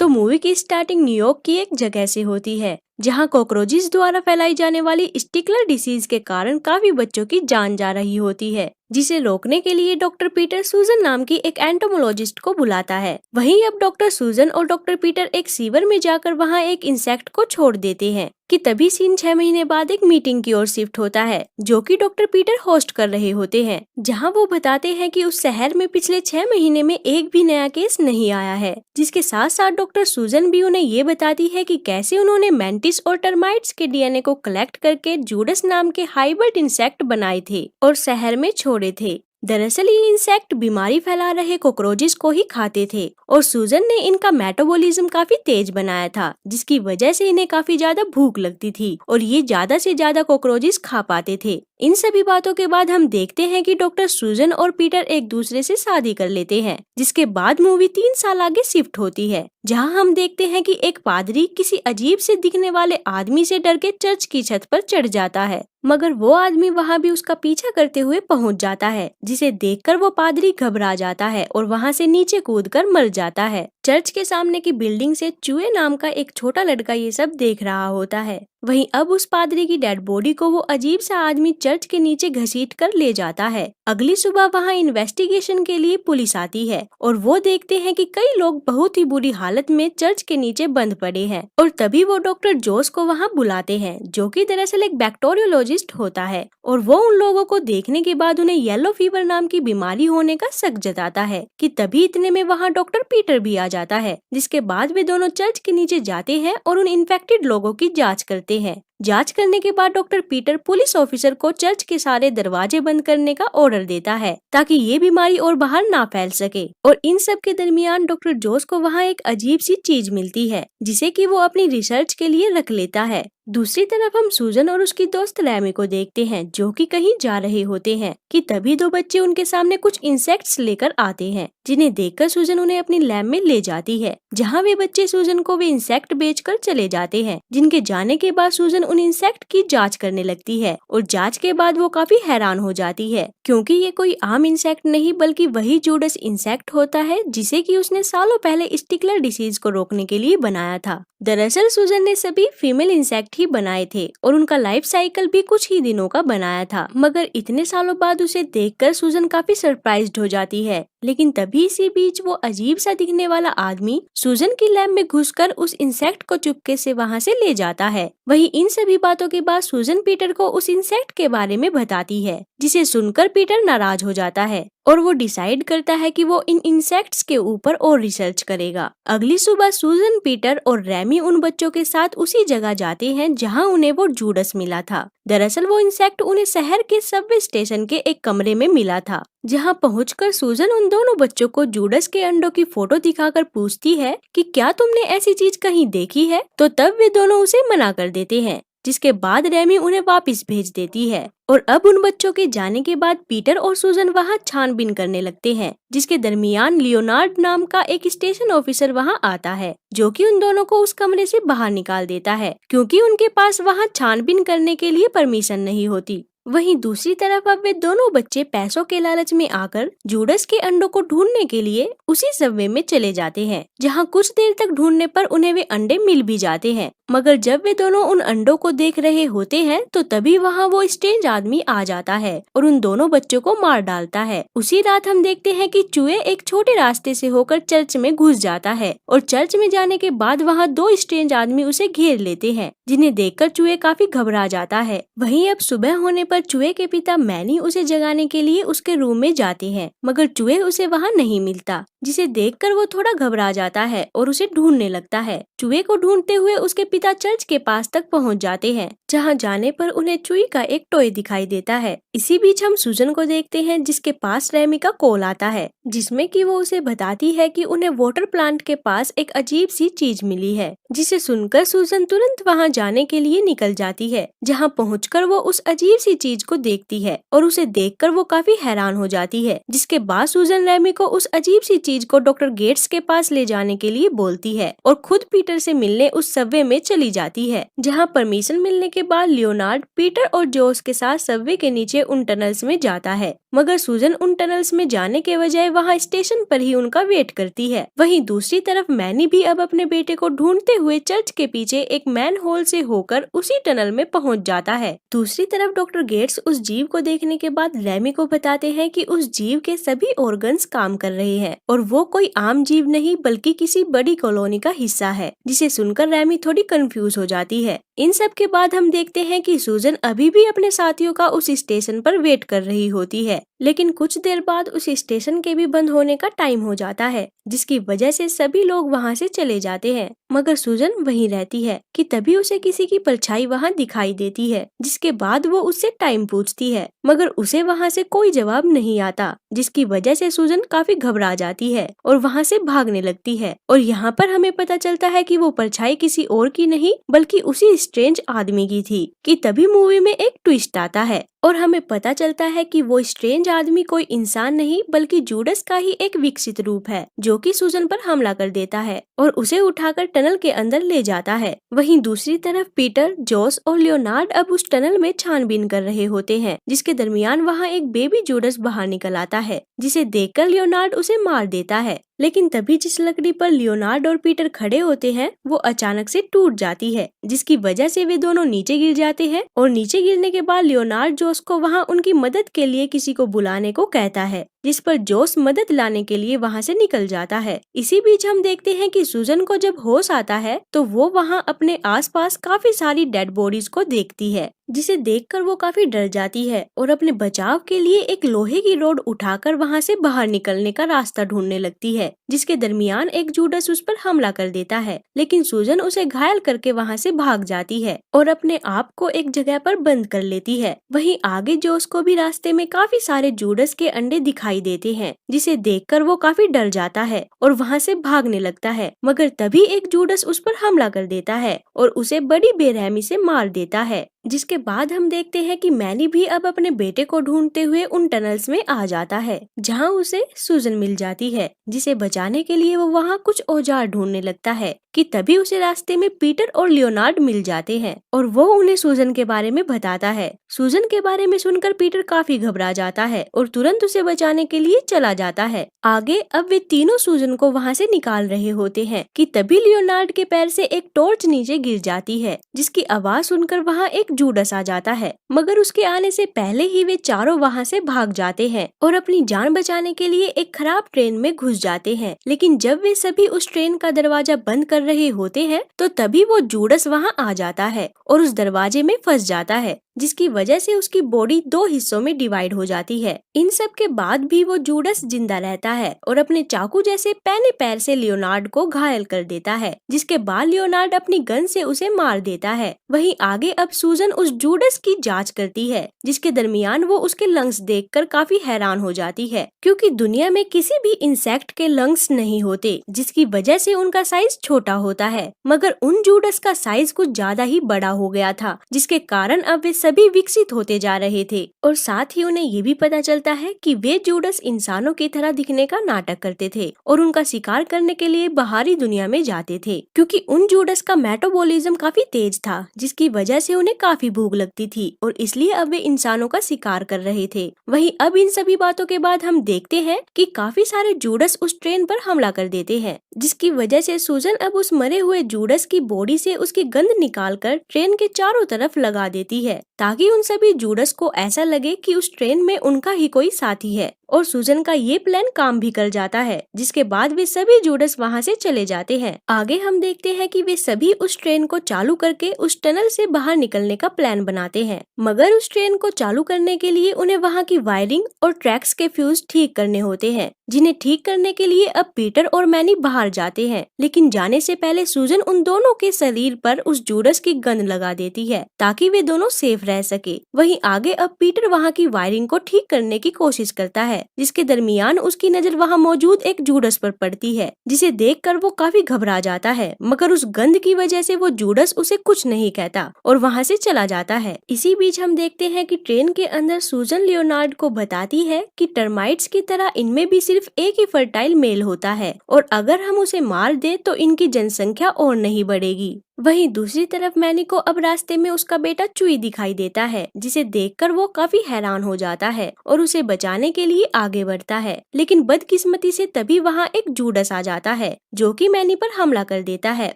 Movie की starting New York की एक जगह से होती है जहां कॉकरोचेस द्वारा फैलाई जाने वाली स्टिकलर डिसीज के कारण काफी बच्चों की जान जा रही होती है, जिसे रोकने के लिए डॉक्टर पीटर सूजन नाम की एक एंटोमोलॉजिस्ट को बुलाता है। वहीं अब डॉक्टर सूजन और डॉक्टर पीटर एक सीवर में जाकर वहां एक इंसेक्ट को छोड़ देते हैं कि तभी सीन 6 महीने बाद एक मीटिंग की ओर शिफ्ट होता है, जो कि डॉक्टर पीटर होस्ट कर रहे होते हैं, जहां वो बताते हैं कि उस शहर में पिछले 6 महीने में एक भी नया केस नहीं आया है। जिसके साथ साथ डॉक्टर सूजन भी उन्हें ये बताती है कि कैसे उन्होंने मेंटिस और टर्माइट्स के डीएनए को कलेक्ट करके जूडस नाम के हाइब्रिड इंसेक्ट बनाए थे और शहर में छोड़े थे। दरअसल ये इंसेक्ट बीमारी फैला रहे कॉकरोचेस को ही खाते थे और सूजन ने इनका मेटाबॉलिज्म काफी तेज बनाया था, जिसकी वजह से इन्हें काफी ज्यादा भूख लगती थी और ये ज्यादा से ज्यादा कॉकरोचेस खा पाते थे। इन सभी बातों के बाद हम देखते हैं कि डॉक्टर सूजन और पीटर एक दूसरे से शादी कर लेते हैं, जिसके बाद मूवी 3 साल आगे शिफ्ट होती है, जहां हम देखते हैं कि एक पादरी किसी अजीब से दिखने वाले आदमी से डर के चर्च की छत पर चढ़ जाता है, मगर वो आदमी वहां भी उसका पीछा करते हुए पहुंच जाता है, जिसे देखकर वो पादरी घबरा जाता है और वहां से नीचे कूदकर मर जाता है। चर्च के सामने की बिल्डिंग से चूहे नाम का एक छोटा लड़का ये सब देख रहा होता है। वहीं अब उस पादरी की डेड बॉडी को वो अजीब सा आदमी चर्च के नीचे घसीट कर ले जाता है। अगली सुबह वहाँ इन्वेस्टिगेशन के लिए पुलिस आती है और वो देखते हैं कि कई लोग बहुत ही बुरी हालत में चर्च के नीचे बंद पड़े हैं और तभी वो डॉक्टर जोस को वहाँ बुलाते हैं, जो कि दरअसल एक बैक्टीरियोलॉजिस्ट होता है और वो उन लोगों को देखने के बाद उन्हें येलो फीवर नाम की बीमारी होने का शक जताता है कि तभी इतने में वहाँ डॉक्टर पीटर भी आ जाता है, जिसके बाद वे दोनों चर्च के नीचे जाते हैं और उन इन्फेक्टेड लोगों की जांच करते हैं। जांच करने के बाद डॉक्टर पीटर पुलिस ऑफिसर को चर्च के सारे दरवाजे बंद करने का ऑर्डर देता है ताकि ये बीमारी और बाहर ना फैल सके। और इन सब के दरमियान डॉक्टर जोस को वहाँ एक अजीब सी चीज मिलती है, जिसे कि वो अपनी रिसर्च के लिए रख लेता है। दूसरी तरफ हम सूजन और उसकी दोस्त रैमी को देखते हैं, जो कि कहीं जा रहे होते हैं कि तभी 2 बच्चे उनके सामने कुछ इंसेक्ट्स लेकर आते हैं, जिन्हें देखकर सूजन उन्हें अपनी लैब में ले जाती है, जहाँ वे बच्चे सूजन को वे इंसेक्ट बेचकर चले जाते हैं। जिनके जाने के बाद सूजन उन इंसेक्ट की जांच करने लगती है और जांच के बाद वो काफी हैरान हो जाती है, क्योंकि ये कोई आम इंसेक्ट नहीं बल्कि वही जूडस इंसेक्ट होता है जिसे कि उसने सालों पहले स्टिकलर डिसीज को रोकने के लिए बनाया था। दरअसल सूजन ने सभी फीमेल इंसेक्ट ही बनाए थे और उनका लाइफ साइकिल भी कुछ ही दिनों का बनाया था, मगर इतने सालों बाद उसे देखकर सूजन काफी सरप्राइज्ड हो जाती है। लेकिन तभी इसी बीच वो अजीब सा दिखने वाला आदमी सूजन की लैब में घुसकर उस इंसेक्ट को चुपके से वहाँ से ले जाता है। वहीं इन सभी बातों के बाद सूजन पीटर को उस इंसेक्ट के बारे में बताती है, जिसे सुनकर पीटर नाराज हो जाता है और वो डिसाइड करता है कि वो इन इंसेक्ट्स के ऊपर और रिसर्च करेगा। अगली सुबह सूजन, पीटर और रैमी उन बच्चों के साथ उसी जगह जाते हैं जहां उन्हें वो जूडस मिला था। दरअसल वो इंसेक्ट उन्हें शहर के सबवे स्टेशन के एक कमरे में मिला था, जहां पहुंचकर सूजन उन दोनों बच्चों को जूडस के अंडों की फोटो दिखाकर पूछती है कि क्या तुमने ऐसी चीज कहीं देखी है, तो तब वे दोनों उसे मना कर देते हैं, जिसके बाद रैमी उन्हें वापस भेज देती है। और अब उन बच्चों के जाने के बाद पीटर और सूजन वहाँ छानबीन करने लगते हैं, जिसके दरमियान लियोनार्ड नाम का एक स्टेशन ऑफिसर वहाँ आता है, जो कि उन दोनों को उस कमरे से बाहर निकाल देता है, क्योंकि उनके पास वहाँ छानबीन करने के लिए परमिशन नहीं होती। वहीं दूसरी तरफ अब वे दोनों बच्चे पैसों के लालच में आकर जूडस के अंडों को ढूंढने के लिए उसी सबवे में चले जाते हैं, जहां कुछ देर तक ढूंढने पर उन्हें वे अंडे मिल भी जाते हैं। मगर जब वे दोनों उन अंडों को देख रहे होते हैं तो तभी वहां वो स्ट्रेंज आदमी आ जाता है और उन दोनों बच्चों को मार डालता है। उसी रात हम देखते हैं कि चूहे एक छोटे रास्ते से होकर चर्च में घुस जाता है और चर्च में जाने के बाद वहाँ 2 स्ट्रेंज आदमी उसे घेर लेते हैं, जिन्हें देखकर चूहे काफी घबरा जाता है। वहीं अब सुबह होने पर चूहे के पिता मैनी उसे जगाने के लिए उसके रूम में जाते हैं, मगर चूहे उसे वहाँ नहीं मिलता, जिसे देखकर वो थोड़ा घबरा जाता है और उसे ढूंढने लगता है। चूहे को ढूंढते हुए उसके पिता चर्च के पास तक पहुँच जाते हैं, जहाँ जाने पर उन्हें चूहे का एक टॉय दिखाई देता है। इसी बीच हम सूजन को देखते हैं, जिसके पास रैमी का कॉल आता है, जिसमें कि वो उसे बताती है कि उन्हें वाटर प्लांट के पास एक अजीब सी चीज मिली है, जिसे सुनकर सूजन तुरंत वहाँ जाने के लिए निकल जाती है, जहाँ पहुँचकर वो उस अजीब सी चीज को देखती है और उसे देखकर वो काफी हैरान हो जाती है। जिसके बाद सूजन रैमी को उस अजीब सी चीज को डॉक्टर गेट्स के पास ले जाने के लिए बोलती है और खुद पीटर से मिलने उस सबवे में चली जाती है, जहाँ परमिशन मिलने के बाद लियोनार्ड पीटर और जोस के साथ सबवे के नीचे उन टनल्स में जाता है, मगर सूजन उन टनल्स में जाने के बजाय वहाँ स्टेशन पर ही उनका वेट करती है। वहीं दूसरी तरफ मैनी भी अब अपने बेटे को ढूंढते हुए चर्च के पीछे एक मैन होल से होकर उसी टनल में पहुंच जाता है। दूसरी तरफ डॉक्टर गेट्स उस जीव को देखने के बाद रेमी को बताते हैं कि उस जीव के सभी ऑर्गन्स काम कर रहे हैं और वो कोई आम जीव नहीं बल्कि किसी बड़ी कॉलोनी का हिस्सा है, जिसे सुनकर रेमी थोड़ी कंफ्यूज हो जाती है। इन सब के बाद हम देखते हैं कि सूजन अभी भी अपने साथियों का उस स्टेशन पर वेट कर रही होती है, लेकिन कुछ देर बाद उस स्टेशन के भी बंद होने का टाइम हो जाता है, जिसकी वजह से सभी लोग वहां से चले जाते हैं, मगर सूजन वहीं रहती है कि तभी उसे किसी की परछाई वहां दिखाई देती है, जिसके बाद वो उससे टाइम पूछती है, मगर उसे वहां से कोई जवाब नहीं आता, जिसकी वजह से सूजन काफी घबरा जाती है और वहां से भागने लगती है। और यहाँ पर हमें पता चलता है कि वो परछाई किसी और की नहीं बल्कि उसी स्ट्रेंज आदमी की थी। कि तभी मूवी में एक ट्विस्ट आता है और हमें पता चलता है कि वो स्ट्रेंज आदमी कोई इंसान नहीं बल्कि जूडस का ही एक विकसित रूप है, जो कि सूजन पर हमला कर देता है और उसे उठाकर टनल के अंदर ले जाता है। वहीं दूसरी तरफ पीटर, जोस और लियोनार्ड अब उस टनल में छानबीन कर रहे होते हैं, जिसके दरमियान वहाँ एक बेबी जूडस बाहर निकल आता है, जिसे देखकर लियोनार्ड उसे मार देता है। लेकिन तभी जिस लकड़ी पर लियोनार्ड और पीटर खड़े होते हैं वो अचानक से टूट जाती है, जिसकी वजह से वे दोनों नीचे गिर जाते हैं और नीचे गिरने के बाद लियोनार्ड जोस को वहां उनकी मदद के लिए किसी को बुलाने को कहता है, जिस पर जोस मदद लाने के लिए वहां से निकल जाता है। इसी बीच हम देखते हैं कि सूजन को जब होश आता है तो वो वहां अपने आसपास काफी सारी डेड बॉडीज को देखती है, जिसे देखकर वो काफी डर जाती है और अपने बचाव के लिए एक लोहे की रॉड उठाकर वहां से बाहर निकलने का रास्ता ढूंढने लगती है, जिसके दरमियान एक जूडस उस पर हमला कर देता है, लेकिन सूजन उसे घायल करके वहां से भाग जाती है और अपने आप को एक जगह पर बंद कर लेती है। वहीं आगे जोस को भी रास्ते में काफी सारे जूडस के अंडे दिखाई देते हैं, जिसे देखकर वो काफी डर जाता है और वहां से भागने लगता है, मगर तभी एक जूडस उस पर हमला कर देता है और उसे बड़ी बेरहमी से मार देता है। जिसके बाद हम देखते हैं कि मैनी भी अब अपने बेटे को ढूंढते हुए उन टनल्स में आ जाता है, जहां उसे सूजन मिल जाती है, जिसे बचाने के लिए वो वहां कुछ औजार ढूंढने लगता है। कि तभी उसे रास्ते में पीटर और लियोनार्ड मिल जाते हैं और वो उन्हें सूजन के बारे में बताता है। सूजन के बारे में सुनकर पीटर काफी घबरा जाता है और तुरंत उसे बचाने के लिए चला जाता है। आगे अब वे तीनों सूजन को वहां से निकाल रहे होते हैं कि तभी लियोनार्ड के पैर से एक टॉर्च नीचे गिर जाती है, जिसकी आवाज सुनकर वहां एक जूडस आ जाता है, मगर उसके आने से पहले ही वे चारों वहां से भाग जाते हैं और अपनी जान बचाने के लिए एक खराब ट्रेन में घुस जाते हैं। लेकिन जब वे सभी उस ट्रेन का दरवाजा बंद कर रहे होते हैं तो तभी वो जूडस वहां आ जाता है और उस दरवाजे में फंस जाता है, जिसकी वजह से उसकी बॉडी दो हिस्सों में डिवाइड हो जाती है। इन सब के बाद भी वो जूडस जिंदा रहता है और अपने चाकू जैसे पैने पैर से लियोनार्ड को घायल कर देता है, जिसके बाद लियोनार्ड अपनी गन से उसे मार देता है। वहीं आगे अब सूजन उस जूडस की जांच करती है, जिसके दरमियान वो उसके लंग्स देखकर काफी हैरान हो जाती है, क्योंकि दुनिया में किसी भी इंसेक्ट के लंग्स नहीं होते, जिसकी वजह से उनका साइज छोटा होता है, मगर उन जूडस का साइज कुछ ज्यादा ही बड़ा हो गया था, जिसके कारण अब वे सभी विकसित होते जा रहे थे और साथ ही उन्हें ये भी पता चलता है कि वे जूडस इंसानों की तरह दिखने का नाटक करते थे और उनका शिकार करने के लिए बाहरी दुनिया में जाते थे, क्योंकि उन जूडस का मेटाबॉलिज्म काफी तेज था, जिसकी वजह से उन्हें काफी भूख लगती थी और इसलिए अब वे इंसानों का शिकार कर रहे थे। वहीं अब इन सभी बातों के बाद हम देखते हैं कि काफी सारे जूडस उस ट्रेन पर हमला कर देते हैं, जिसकी वजह से सूजन अब उस मरे हुए जूडस की बॉडी से उसकी गंध निकालकर ट्रेन के चारों तरफ लगा देती है, ताकि उन सभी जूडस को ऐसा लगे कि उस ट्रेन में उनका ही कोई साथी है। और सूजन का ये प्लान काम भी कर जाता है, जिसके बाद वे सभी जूडस वहां से चले जाते हैं। आगे हम देखते हैं कि वे सभी उस ट्रेन को चालू करके उस टनल से बाहर निकलने का प्लान बनाते हैं, मगर उस ट्रेन को चालू करने के लिए उन्हें वहां की वायरिंग और ट्रैक्स के फ्यूज ठीक करने होते हैं, जिन्हें ठीक करने के लिए अब पीटर और मैनी बाहर जाते हैं। लेकिन जाने से पहले सूजन उन दोनों के शरीर पर उस जूडस की गंध लगा देती है, ताकि वे दोनों सेफ रह सके। वहीं आगे अब पीटर वहां की वायरिंग को ठीक करने की कोशिश करता है, जिसके दरमियान उसकी नजर वहां मौजूद एक जूडस पर पड़ती है, जिसे देखकर वो काफी घबरा जाता है, मगर उस गंध की वजह से वो जूडस उसे कुछ नहीं कहता और वहां से चला जाता है। इसी बीच हम देखते हैं कि ट्रेन के अंदर सूजन लियोनार्ड को बताती है कि टर्माइट्स की तरह इनमें भी सिर्फ एक ही फर्टाइल मेल होता है और अगर हम उसे मार दे तो इनकी जनसंख्या और नहीं बढ़ेगी। वहीं दूसरी तरफ मैनी को अब रास्ते में उसका बेटा चुई दिखाई देता है, जिसे देखकर वो काफी हैरान हो जाता है और उसे बचाने के लिए आगे बढ़ता है। लेकिन बदकिस्मती से तभी वहाँ एक जूडस आ जाता है जो कि मैनी पर हमला कर देता है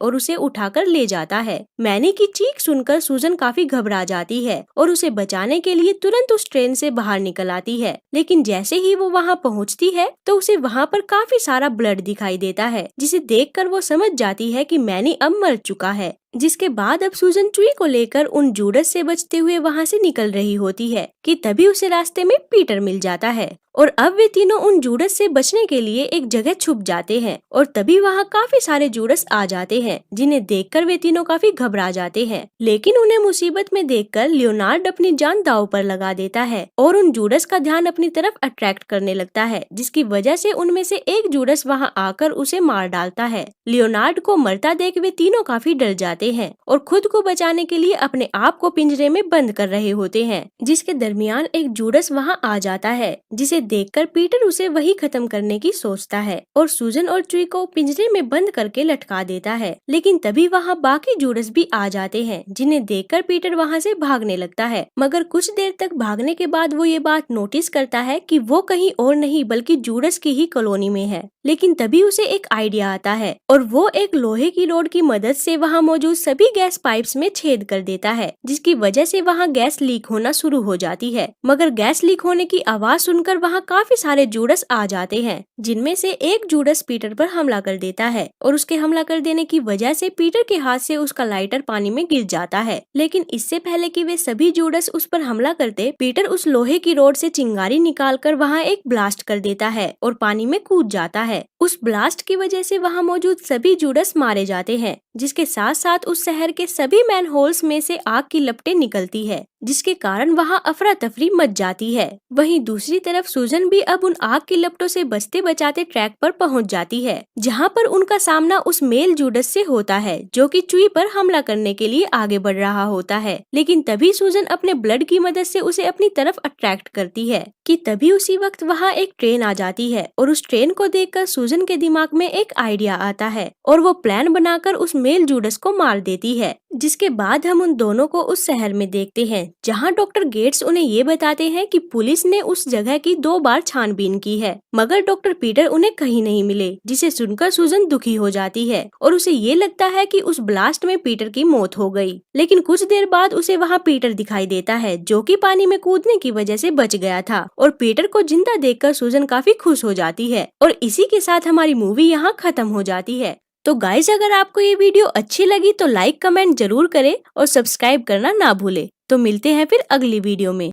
और उसे उठाकर ले जाता है। मैनी की चीख सुनकर सूजन काफी घबरा जाती है और उसे बचाने के लिए तुरंत उस ट्रेन से बाहर निकल आती है। लेकिन जैसे ही वो वहाँ पहुँचती है तो उसे वहाँ पर काफी सारा ब्लड दिखाई देता है, जिसे देखकर वो समझ जाती है कि मैनी अब मर चुका है। जिसके बाद अब सूजन चुई को लेकर उन जूडस से बचते हुए वहाँ से निकल रही होती है कि तभी उसे रास्ते में पीटर मिल जाता है और अब वे तीनों उन जूडस से बचने के लिए एक जगह छुप जाते हैं और तभी वहाँ काफी सारे जूडस आ जाते हैं, जिन्हें देखकर वे तीनों काफी घबरा जाते हैं। लेकिन उन्हें मुसीबत में देखकर लियोनार्ड अपनी जान दांव पर लगा देता है और उन जूडस का ध्यान अपनी तरफ अट्रैक्ट करने लगता है, जिसकी वजह से उनमें से एक जूडस वहाँ आकर उसे मार डालता है। लियोनार्ड को मरता देख वे तीनों काफी डर जाते हैं और खुद को बचाने के लिए अपने आप को पिंजरे में बंद कर रहे होते हैं। जिसके दरमियान एक जूडस वहाँ आ जाता है, जिसे देखकर पीटर उसे वही खत्म करने की सोचता है और सूजन और चुई को पिंजरे में बंद करके लटका देता है। लेकिन तभी वहाँ बाकी जूडस भी आ जाते हैं, जिन्हें देखकर पीटर वहाँ से भागने लगता है। मगर कुछ देर तक भागने के बाद वो ये बात नोटिस करता है कि वो कहीं और नहीं बल्कि जूडस की ही कॉलोनी में है। लेकिन तभी उसे एक आइडिया आता है और वो एक लोहे की रोड की मदद से वहाँ मौजूद सभी गैस पाइप्स में छेद कर देता है, जिसकी वजह से वहाँ गैस लीक होना शुरू हो जाती है। मगर गैस लीक होने की आवाज सुनकर वहाँ काफी सारे जूडस आ जाते हैं, जिनमें से एक जूडस पीटर पर हमला कर देता है और उसके हमला कर देने की वजह से पीटर के हाथ से उसका लाइटर पानी में गिर जाता है। लेकिन इससे पहले कि वे सभी जूडस उस पर हमला करते, पीटर उस लोहे की रोड से चिंगारी निकालकर वहाँ एक ब्लास्ट कर देता है और पानी में कूद जाता है। उस ब्लास्ट की वजह से वहाँ मौजूद सभी जूडस मारे जाते हैं, जिसके साथ साथ उस शहर के सभी मैन होल्स में से आग की लपटें निकलती है, जिसके कारण वहाँ अफरा तफरी मच जाती है। वहीं दूसरी तरफ सूजन भी अब उन आग की लपटों से बचते बचाते ट्रैक पर पहुँच जाती है, जहाँ पर उनका सामना उस मेल जूडस से होता है जो कि चुई पर हमला करने के लिए आगे बढ़ रहा होता है। लेकिन तभी सूजन अपने ब्लड की मदद से उसे अपनी तरफ अट्रैक्ट करती है कि तभी उसी वक्त वहाँ एक ट्रेन आ जाती है और उस ट्रेन को देखकर सूजन के दिमाग में एक आइडिया आता है और वो प्लान बनाकर उस मेल जूडस को मार देती है। जिसके बाद हम उन दोनों को उस शहर में देखते हैं, जहां डॉक्टर गेट्स उन्हें ये बताते हैं कि पुलिस ने उस जगह की 2 बार छानबीन की है, मगर डॉक्टर पीटर उन्हें कहीं नहीं मिले, जिसे सुनकर सूजन दुखी हो जाती है और उसे ये लगता है कि उस ब्लास्ट में पीटर की मौत हो गई। लेकिन कुछ देर बाद उसे वहाँ पीटर दिखाई देता है, जो कि पानी में कूदने की वजह से बच गया था और पीटर को जिंदा देखकर सूजन काफी खुश हो जाती है और इसी के साथ हमारी मूवी यहाँ खत्म हो जाती है। तो गाइस, अगर आपको ये वीडियो अच्छी लगी तो लाइक कमेंट जरूर करें और सब्सक्राइब करना ना भूले। तो मिलते हैं फिर अगली वीडियो में।